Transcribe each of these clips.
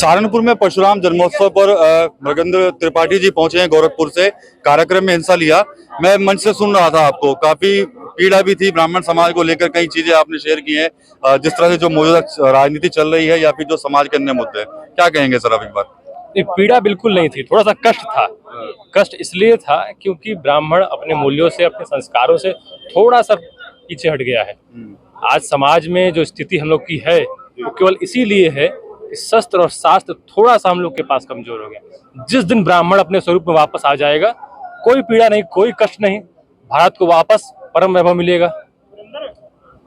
सहारनपुर में परशुराम जन्मोत्सव पर मृगेंद्र त्रिपाठी जी पहुंचे हैं गोरखपुर से, कार्यक्रम में हिस्सा लिया। मैं मंच से सुन रहा था, आपको काफी पीड़ा भी थी ब्राह्मण समाज को लेकर, कई चीजें आपने शेयर की हैं जिस तरह से जो मौजूदा राजनीति चल रही है या फिर जो समाज के अन्य मुद्दे, क्या कहेंगे सर आप एक बार? पीड़ा बिल्कुल नहीं थी, थोड़ा सा कष्ट था। कष्ट इसलिए था क्योंकि ब्राह्मण अपने मूल्यों से, अपने संस्कारों से थोड़ा सा पीछे हट गया है। आज समाज में जो स्थिति हम लोग की है वो केवल इसीलिए है कि शस्त्र और शास्त्र थोड़ा सा हम लोग के पास कमजोर हो गया। जिस दिन ब्राह्मण अपने स्वरूप में वापस आ जाएगा, कोई पीड़ा नहीं, कोई कष्ट नहीं, भारत को वापस परम वैभव मिलेगा।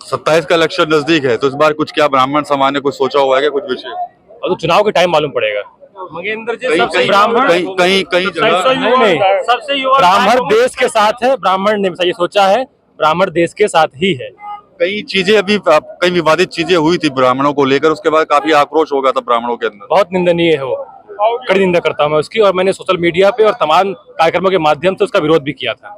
27 का इलेक्शन नजदीक है, तो इस बार कुछ क्या ब्राह्मण समाज ने कुछ सोचा हुआ है क्या, कुछ विषय? और तो चुनाव के टाइम मालूम पड़ेगा। मगेंद्र जी, कहीं ब्राह्मण कहीं जगह नहीं, सबसे युवा ब्राह्मण देश के साथ है। ब्राह्मण ने ये सोचा है, ब्राह्मण देश के साथ ही है। कई चीजें अभी कई विवादित चीजें हुई थी ब्राह्मणों को लेकर, उसके बाद काफी आक्रोश हो गया था ब्राह्मणों के अंदर। बहुत निंदनीय है वो, कड़ी निंदा करता हूँ मैं उसकी, और मैंने सोशल मीडिया पे और तमाम कार्यक्रमों के माध्यम से उसका विरोध भी किया था।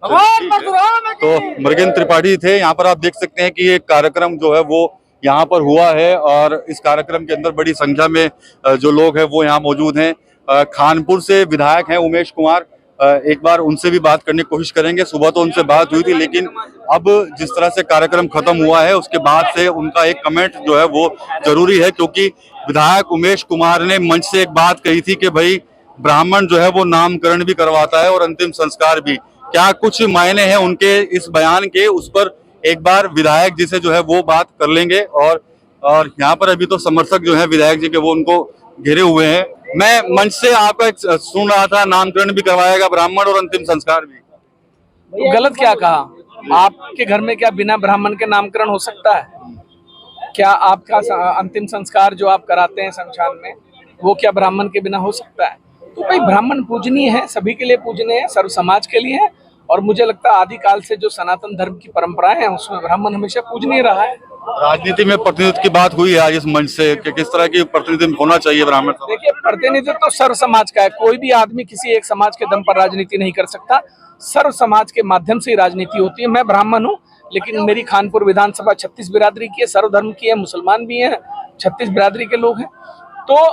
तो मृगेंद्र त्रिपाठी थे यहाँ पर, आप देख सकते हैं कि ये कार्यक्रम जो है वो यहाँ पर हुआ है और इस कार्यक्रम के अंदर बड़ी संख्या में जो लोग हैं वो यहाँ मौजूद हैं। खानपुर से विधायक हैं उमेश कुमार, एक बार उनसे भी बात करने की कोशिश करेंगे। सुबह तो उनसे बात हुई थी, लेकिन अब जिस तरह से कार्यक्रम खत्म हुआ है उसके बाद से उनका एक कमेंट जो है वो जरूरी है, क्योंकि विधायक उमेश कुमार ने मंच से एक बात कही थी कि भाई ब्राह्मण जो है वो नामकरण भी करवाता है और अंतिम संस्कार भी। क्या कुछ मायने हैं उनके इस बयान के, उस पर एक बार विधायक जी से जो है वो बात कर लेंगे। और यहाँ पर अभी तो समर्थक जो है विधायक जी के वो उनको घेरे हुए हैं। मैं मंच से आपका सुन रहा था, नामकरण भी करवाएगा ब्राह्मण और अंतिम संस्कार भी। तो गलत क्या कहा? आपके घर में क्या बिना ब्राह्मण के नामकरण हो सकता है? क्या आपका अंतिम संस्कार जो आप कराते हैं शमशान में, वो क्या ब्राह्मण के बिना हो सकता है? तो भाई ब्राह्मण पूजनीय है, सभी के लिए पूजनीय है, सर्व समाज के लिए है। और मुझे लगता है आदिकाल से जो सनातन धर्म की परंपराएं हैं उसमें ब्राह्मण हमेशा पूजनीय रहा है। राजनीति में प्रतिनिधित्व की बात हुई है आज इस मंच से कि किस तरह की प्रतिनिधित्व होना चाहिए ब्राह्मण? देखिए, प्रतिनिधित्व तो सर्व समाज का है, कोई भी आदमी किसी एक समाज के दम पर राजनीति नहीं कर सकता। सर्व समाज के माध्यम से ही राजनीति होती है। मैं ब्राह्मण हूँ, लेकिन मेरी खानपुर विधानसभा 36 बिरादरी की है, सर्व धर्म की है, मुसलमान भी हैं, 36 बिरादरी के लोग हैं। तो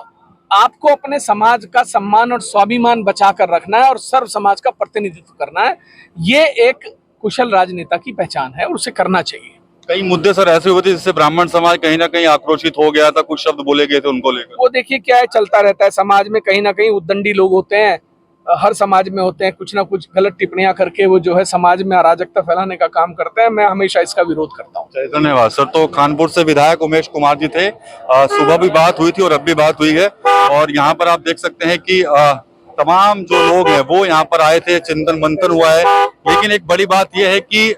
आपको अपने समाज का सम्मान और स्वाभिमान बचा कर रखना है और सर्व समाज का प्रतिनिधित्व करना है। ये एक कुशल राजनेता की पहचान है और उसे करना चाहिए। कई मुद्दे सर ऐसे हुए थे जिससे ब्राह्मण समाज कहीं ना कहीं आक्रोशित हो गया था, कुछ शब्द बोले गए थे उनको लेकर। वो देखिए क्या है, चलता रहता है समाज में, कहीं ना कहीं उद्दंडी लोग होते हैं, हर समाज में होते हैं, कुछ ना कुछ गलत टिप्पणियां करके वो जो है समाज में अराजकता फैलाने का काम करते हैं। मैं हमेशा इसका विरोध करता हूँ। धन्यवाद सर। तो खानपुर से विधायक उमेश कुमार जी थे, सुबह भी बात हुई थी और अब भी बात हुई है। और यहाँ पर आप देख सकते हैं कि तमाम जो लोग हैं वो यहाँ पर आए थे, चिंतन मंथन हुआ है। लेकिन एक बड़ी बात यह है कि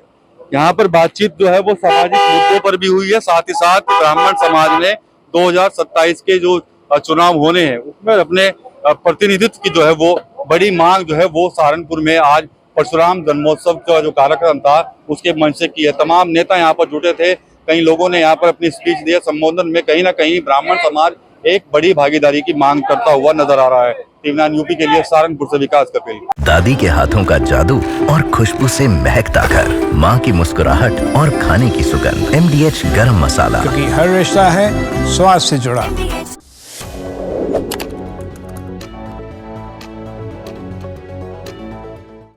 यहाँ पर बातचीत जो है वो सामाजिक मुद्दों पर भी हुई है। साथ ही साथ ब्राह्मण समाज ने 2027 के जो चुनाव होने हैं उसमें अपने प्रतिनिधित्व की जो है वो बड़ी मांग जो है वो सहारनपुर में आज परशुराम जन्मोत्सव का जो कार्यक्रम था उसके मंच से की है। तमाम नेता यहाँ पर जुटे थे, कई लोगों ने यहाँ पर अपनी स्पीच दी है। संबोधन में कहीं ना कहीं ब्राह्मण समाज एक बड़ी भागीदारी की मांग करता हुआ नजर आ रहा है। टीवी9 यूपी के लिए सहारनपुर से विकास कपिल। दादी के हाथों का जादू और खुशबू से महकता घर, माँ की मुस्कुराहट और खाने की सुगंध, MDH गरम मसाला, क्योंकि हर रिश्ता है स्वाद से जुड़ा।